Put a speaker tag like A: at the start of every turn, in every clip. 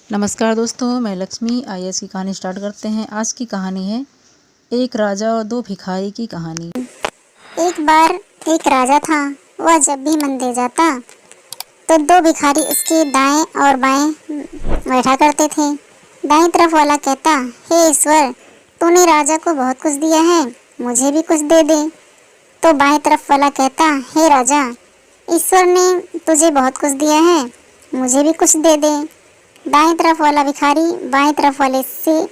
A: नमस्कार दोस्तों, मैं लक्ष्मी। आइए की कहानी स्टार्ट करते हैं। आज की कहानी है एक राजा और दो भिखारी की कहानी।
B: एक बार एक राजा था। वह जब भी मंदिर जाता तो दो भिखारी उसके दाएं और बाएं बैठा करते थे। दाईं तरफ वाला कहता, हे ईश्वर, तूने राजा को बहुत कुछ दिया है, मुझे भी कुछ दे दे। तो बाएं तरफ वाला कहता, हे राजा, ईश्वर ने तुझे बहुत कुछ दिया है, मुझे भी कुछ दे दे। दाईं तरफ वाला भिखारी बाएं तरफ वाले से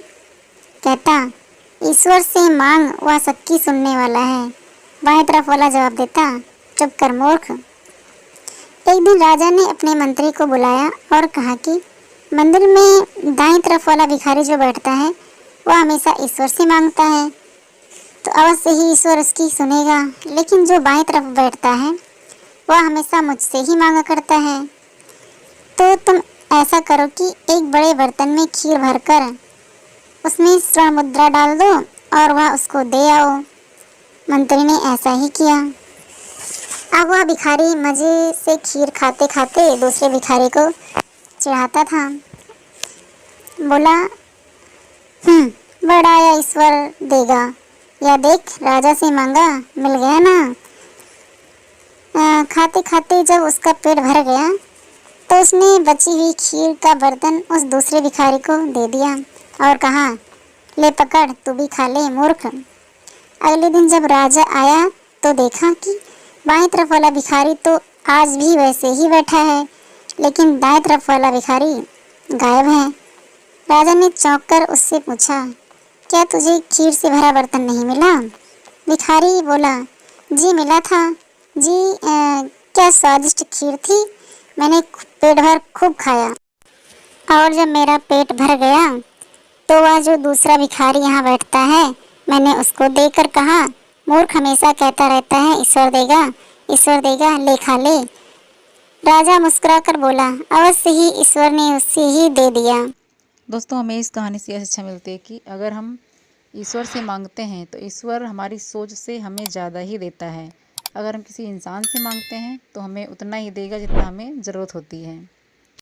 B: कहता, ईश्वर से मांग, वह सबकी सुनने वाला है। बाएं तरफ वाला जवाब देता, चुप कर मूर्ख। एक दिन राजा ने अपने मंत्री को बुलाया और कहा कि मंदिर में दाईं तरफ वाला भिखारी जो बैठता है वह हमेशा ईश्वर से मांगता है, तो अवश्य ही ईश्वर उसकी सुनेगा। लेकिन जो बाएं तरफ बैठता है वह हमेशा मुझसे ही मांगा करता है। तो तुम ऐसा करो कि एक बड़े बर्तन में खीर भरकर उसमें स्वर्ण मुद्रा डाल दो और वह उसको दे आओ। मंत्री ने ऐसा ही किया। अब वह भिखारी मजे से खीर खाते खाते दूसरे भिखारी को चिढ़ाता था। बोला, बड़ाया ईश्वर देगा, या देख राजा से मांगा, मिल गया ना। खाते खाते जब उसका पेट भर गया तो उसने बची हुई खीर का बर्तन उस दूसरे भिखारी को दे दिया और कहा, ले पकड़, तू भी खा ले मूर्ख। अगले दिन जब राजा आया तो देखा कि बाएं तरफ वाला भिखारी तो आज भी वैसे ही बैठा है, लेकिन दाएं तरफ वाला भिखारी गायब है। राजा ने चौंक कर उससे पूछा, क्या तुझे खीर से भरा बर्तन नहीं मिला? भिखारी बोला, जी मिला था जी। क्या स्वादिष्ट खीर थी, मैंने पेट भर खूब खाया, और जब मेरा पेट भर गया तो वह जो दूसरा भिखारी यहाँ बैठता है, मैंने उसको देकर कहा, मूर्ख हमेशा कहता रहता है ईश्वर देगा, ईश्वर देगा, ले खा ले। राजा मुस्कुराकर बोला, अवश्य ही ईश्वर ने उसे ही दे दिया।
A: दोस्तों, हमें इस कहानी से यह शिक्षा मिलती है कि अगर हम ईश्वर से मांगते हैं तो ईश्वर हमारी सोच से हमें ज़्यादा ही देता है। अगर हम किसी इंसान से मांगते हैं तो हमें उतना ही देगा जितना हमें ज़रूरत होती है।